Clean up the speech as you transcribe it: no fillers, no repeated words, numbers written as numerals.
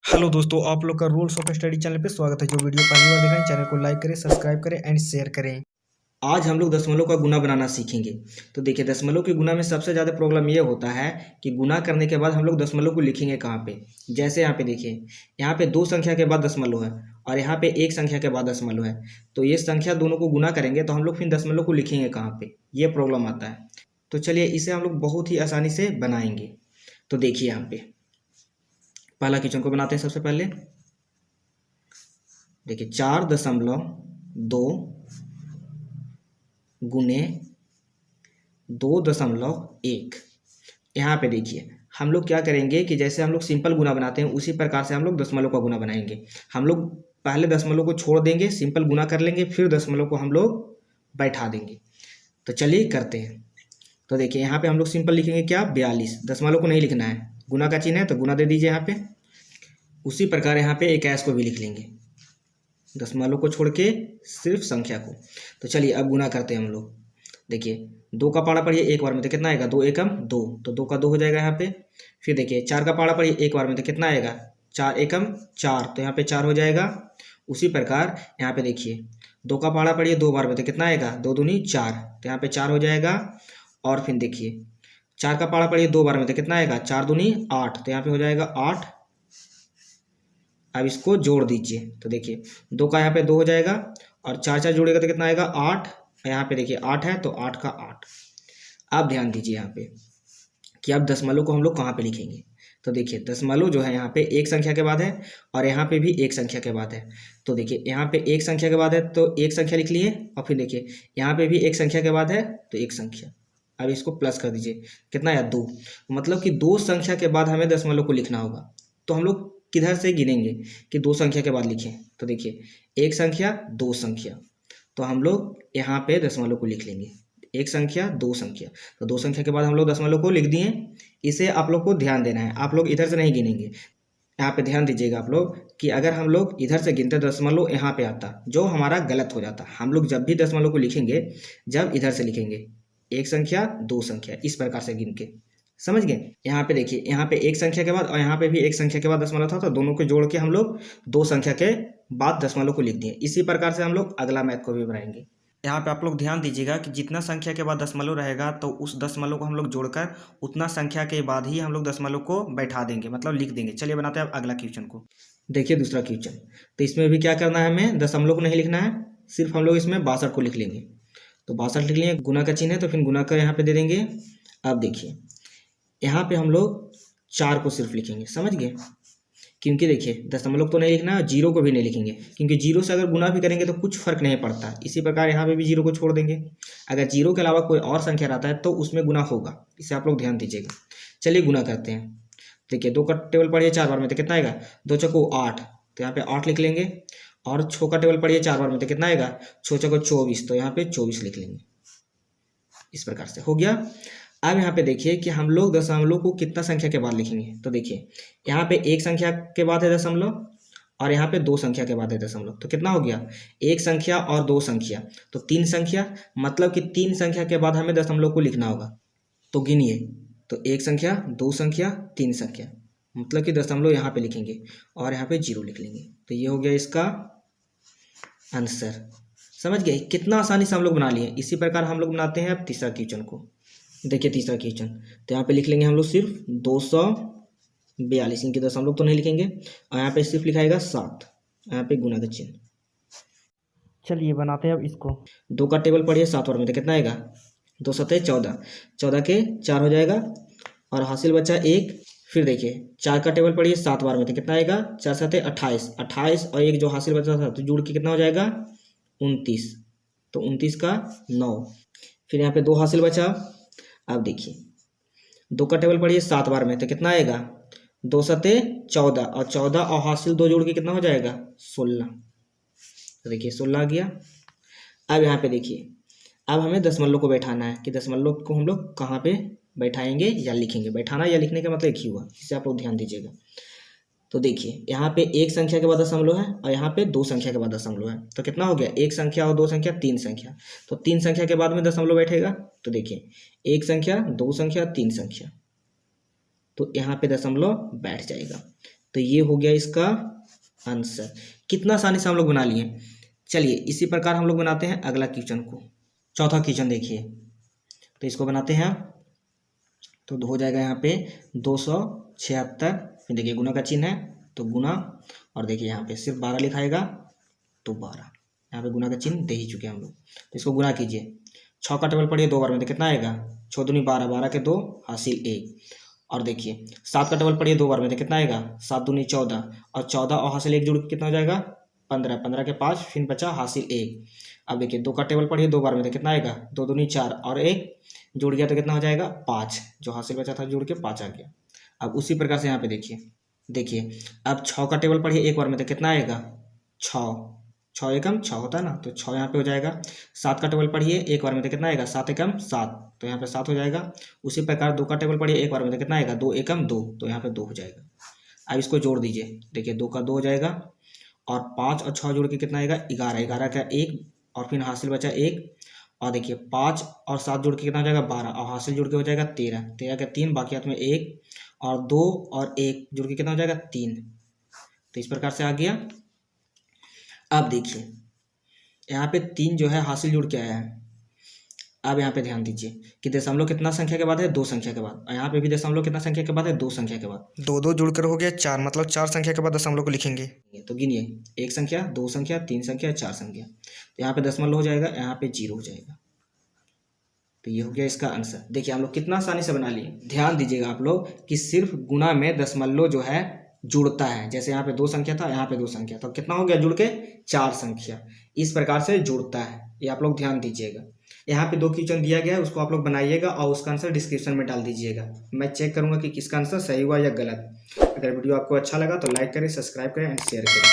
Hello दोस्तों, आप लोग का रूल्स ऑफ स्टडी चैनल पे स्वागत है। जो वीडियो पहली बार देख रहे हैं चैनल को लाइक करें, सब्सक्राइब करें एंड शेयर करें। आज हम लोग दशमलव का गुना बनाना सीखेंगे। तो देखिए, दशमलव के गुना में सबसे ज़्यादा प्रॉब्लम ये होता है कि गुना करने के बाद हम लोग दशमलव को लिखेंगे कहाँ पे। जैसे यहाँ पे देखिए, यहाँ पे दो संख्या के बाद दशमलव है और यहाँ पे एक संख्या के बाद दशमलव है। तो ये संख्या दोनों को गुना करेंगे तो हम लोग फिर दशमलव को लिखेंगे कहाँ पे, ये प्रॉब्लम आता है। तो चलिए इसे हम लोग बहुत ही आसानी से बनाएंगे। तो देखिए, यहाँ पे पहला क्वेश्चन को बनाते हैं। सबसे पहले देखिए, 4.2 गुने 2.1। यहाँ पे देखिए, हम लोग क्या करेंगे कि जैसे हम लोग सिंपल गुना बनाते हैं उसी प्रकार से हम लोग दशमलव का गुना बनाएंगे। हम लोग पहले दशमलव को छोड़ देंगे, सिंपल गुना कर लेंगे, फिर दशमलव को हम लोग बैठा देंगे। तो चलिए करते हैं। तो देखिए, यहाँ पे हम लोग सिंपल लिखेंगे क्या, 42। दशमलव को नहीं लिखना है, गुना का चिन्ह है तो गुना दे दीजिए यहाँ पे। उसी प्रकार यहाँ पे 21 को भी लिख लेंगे, दशमलव को छोड़ के सिर्फ संख्या को। तो चलिए अब गुना करते हैं हम लोग। देखिए, 2 का पाड़ा पढ़िए एक बार में तो कितना आएगा, 2 एकम 2, तो 2 का 2 हो जाएगा यहाँ पे। फिर देखिए, 4 का पाड़ा पढ़िए एक बार में तो कितना आएगा, 4 एकम 4, तो यहाँ पे 4 हो जाएगा। उसी प्रकार यहाँ पे देखिए, 2 का पाड़ा पढ़िए 2 बार में तो कितना आएगा, 2 दूनी 4, तो यहाँ पे 4 हो जाएगा। और फिर देखिए, 4 का पाड़ा पढ़िए 2 बार में तो कितना आएगा, 4 दूनी 8, तो यहाँ पे हो जाएगा 8। अब इसको जोड़ दीजिए तो देखिए, 2 का यहाँ पे 2 हो जाएगा और 4 4 जोड़ेगा तो कितना आएगा, 8। यहाँ पे देखिए 8 है तो 8 का 8। अब ध्यान दीजिए यहाँ पे कि अब दशमलव को हम लोग कहाँ पे लिखेंगे। तो देखिए, दशमलव जो है यहाँ पे एक संख्या के बाद है और यहाँ पे भी एक संख्या के बाद है। तो देखिए, यहाँ पे एक संख्या के बाद है तो एक संख्या लिख लिए, और फिर देखिए यहाँ पे भी एक संख्या के बाद है तो एक संख्या। अब इसको प्लस कर दीजिए, कितना आया, 2। मतलब कि 2 संख्या के बाद हमें दशमलव को लिखना होगा। तो हम लोग किधर से गिनेंगे कि 2 संख्या के बाद लिखें। तो देखिए, एक संख्या 2 संख्या, तो हम लोग यहाँ पे दशमलव को लिख लेंगे, एक संख्या 2 संख्या। तो 2 संख्या के बाद हम लोग दशमलव को लिख दिए। इसे आप लोग को ध्यान देना है, आप लोग इधर से नहीं गिनेंगे। यहाँ पे ध्यान दीजिएगा आप लोग कि अगर हम लोग इधर से गिनते दशमलव यहाँ पे आता, जो हमारा गलत हो जाता। हम लोग जब भी दशमलव को लिखेंगे, जब इधर से लिखेंगे, एक संख्या 2 संख्या, इस प्रकार से गिन के, समझ गए। यहाँ पे देखिए, यहाँ पे एक संख्या के बाद और यहाँ पे भी एक संख्या के बाद दशमलव था, तो दोनों को जोड़ के हम लोग 2 संख्या के बाद दशमलव को लिख दिए। इसी प्रकार से हम लोग अगला मैथ को भी बनाएंगे। यहाँ पे आप लोग ध्यान दीजिएगा कि जितना संख्या के बाद दशमलव रहेगा तो उस दशमलव को हम लोग जोड़कर उतना संख्या के बाद ही हम लोग दशमलव को बैठा देंगे, मतलब लिख देंगे। चलिए बनाते हैं अब अगला क्वेश्चन को। देखिए दूसरा क्वेश्चन, तो इसमें भी क्या करना है, हमें दशमलव को नहीं लिखना है, सिर्फ हम लोग इसमें 62 को लिख लेंगे। तो 62 लिख लिए, गुना का चिन्ह है तो फिर गुना का यहाँ पे दे देंगे। अब देखिए, यहाँ पे हम लोग 4 को सिर्फ लिखेंगे, समझ गए। क्योंकि देखिए, दशमलव तो नहीं लिखना, जीरो को भी नहीं लिखेंगे, क्योंकि जीरो से अगर गुना भी करेंगे तो कुछ फर्क नहीं पड़ता। इसी प्रकार यहाँ पे भी जीरो को छोड़ देंगे। अगर जीरो के अलावा कोई और संख्या रहता है तो उसमें गुना होगा, इसे आप लोग ध्यान दीजिएगा। चलिए गुना करते हैं। देखिए, 2 का टेबल पढ़िए 4 बार में तो कितना आएगा, 2 चौको 8, तो यहाँ पे 8 लिख लेंगे। और 6 का टेबल पढ़िए 4 बार में तो कितना आएगा, 6 चौको 24, तो यहाँ पे 24 लिख लेंगे। इस प्रकार से हो गया। अब यहाँ पे देखिए कि हम लोग दशमलव को कितना संख्या के बाद लिखेंगे। तो देखिए, यहाँ पे एक संख्या के बाद है दशमलव और यहाँ पे 2 संख्या के बाद है दशमलव, तो कितना हो गया, एक संख्या और 2 संख्या, तो 3 संख्या। मतलब कि 3 संख्या के बाद हमें दशमलव को लिखना होगा। तो गिनिए, तो एक संख्या, 2 संख्या, 3 संख्या, मतलब कि दशमलव यहाँ पे लिखेंगे और यहाँ पे 0 लिख लेंगे। तो ये हो गया इसका आंसर। समझ गए कितना आसानी से हम लोग बना लिए। इसी प्रकार हम लोग बनाते हैं अब तीसरा क्वेश्चन को। देखिए तीसरा क्वेश्चन, तो यहाँ पे लिख लेंगे हम लोग सिर्फ 242, इनके दशमलव तो नहीं लिखेंगे, और यहाँ पे सिर्फ लिखाएगा 7, यहाँ पे गुना का चिन्ह। चलिए बनाते हैं अब इसको। 2 का टेबल पढ़िए 7 बार में तो कितना आएगा, 2 सते 14, 14 के 4 हो जाएगा और हासिल बचा 1। फिर देखिए, 4 का टेबल पढ़िए 7 बार में तो कितना आएगा, 4 सते 28, 28 और 1 जो हासिल बचा था तो जुड़ के कितना हो जाएगा, 29, तो 29 का 9। फिर यहाँ पे 2 हासिल बचा। अब देखिए, 2 का टेबल पढ़िए 7 बार में तो कितना आएगा, 2 सते 14 और 14 और हासिल 2 जोड़ के कितना हो जाएगा, 16। तो देखिए 16 आ गया। अब यहाँ पे देखिए, अब हमें दशमलव को बैठाना है कि दशमलव को हम लोग कहाँ पे बैठाएंगे या लिखेंगे। बैठाना या लिखने का मतलब एक ही हुआ, इसे आप लोग ध्यान दीजिएगा। तो देखिए, यहाँ पे एक संख्या के बाद दशमलव है और यहाँ पे 2 संख्या के बाद दशमलव है, तो कितना हो गया, एक संख्या और 2 संख्या, 3 संख्या। तो 3 संख्या के बाद में दशमलव बैठेगा। तो देखिए, एक संख्या, 2 संख्या, 3 संख्या, तो यहाँ पे दशमलव बैठ जाएगा। तो ये हो गया इसका आंसर। कितना आसानी से हम लोग बना लिए। चलिए इसी प्रकार हम लोग बनाते हैं अगला क्वेश्चन को। चौथा क्वेश्चन देखिए, तो इसको बनाते हैं। तो हो जाएगा यहाँ पे 276। फिर देखिए गुना का चिन्ह है तो गुना, और देखिए यहाँ पे सिर्फ 12 लिखाएगा तो 12, यहाँ पे गुना का चिन्ह दे ही चुके हैं हम लोग। तो इसको गुना कीजिए। 6 का टेबल पढ़िए 2 बार में तो कितना आएगा, 6 दूनी 12, 12 के 2 हासिल 1। और देखिए 7 का टेबल पढ़िए 2 बार में तो कितना आएगा, 7 दूनी 14, और 14 और हासिल 1 जुड़ के कितना हो जाएगा 15, 15 के 5, फिर बचा हासिल 1। अब देखिए 2 का टेबल पढ़िए 2 बार में तो कितना आएगा, 2 दूनी 4 और 1 जुड़ गया तो कितना हो जाएगा 5, जो हासिल बचा था जुड़ के 5 आ गया। अब उसी प्रकार से यहाँ पे देखिए अब 6 का टेबल पढ़िए 1 बार में तो कितना आएगा 6, 6 एकम 6 होता है ना, तो 6 यहाँ पे हो जाएगा। 7 का टेबल पढ़िए 1 बार में तो कितना आएगा 7 एकम 7, तो यहाँ पे 7 हो जाएगा। उसी प्रकार 2 का टेबल पढ़िए 1 बार में तो कितना आएगा 2 एकम 2, तो यहाँ पे 2 हो जाएगा। अब इसको जोड़ दीजिए, देखिए 2 का 2 हो जाएगा, और 5 और 6 जोड़ के कितना आएगा 11, 11 का 1, और फिर हासिल बचा 1, और देखिए 5 और 7 जोड़ के कितना हो जाएगा 12, और हासिल जोड़ के हो जाएगा 13, 13 का 3, बाकी हाथ में 1 और 2 और 1 जोड़ के कितना हो जाएगा 3। तो इस प्रकार से आ गया। अब देखिए यहाँ पे 3 जो है हासिल जुड़ के आया है। अब यहाँ पे ध्यान दीजिए कि दशमलव कितना संख्या के बाद है 2 संख्या के बाद, और यहाँ पे भी दशमलव कितना संख्या के बाद है 2 संख्या के बाद, 2 2 जुड़कर हो गया 4, मतलब 4 संख्या के बाद दशमलव को लिखेंगे। तो गिनिए 1 संख्या 2 संख्या 3 संख्या 4 संख्या, तो यहाँ पे दशमलव हो जाएगा, यहाँ पे 0 हो जाएगा। तो ये हो गया इसका आंसर। देखिए हम लोग कितना आसानी से बना लिए। ध्यान दीजिएगा आप लोग कि सिर्फ गुना में दशमलव जो है जुड़ता है। जैसे यहाँ पे 2 संख्या था, यहाँ पे 2 संख्या, तो कितना हो गया जुड़ के 4 संख्या। इस प्रकार से जुड़ता है, ये आप लोग ध्यान दीजिएगा। यहाँ पे 2 क्वेश्चन दिया गया है, उसको आप लोग बनाइएगा और उसका आंसर डिस्क्रिप्शन में डाल दीजिएगा। मैं चेक करूँगा कि किसका आंसर सही हुआ या गलत। अगर वीडियो आपको अच्छा लगा तो लाइक करें, सब्सक्राइब करें एंड शेयर करें।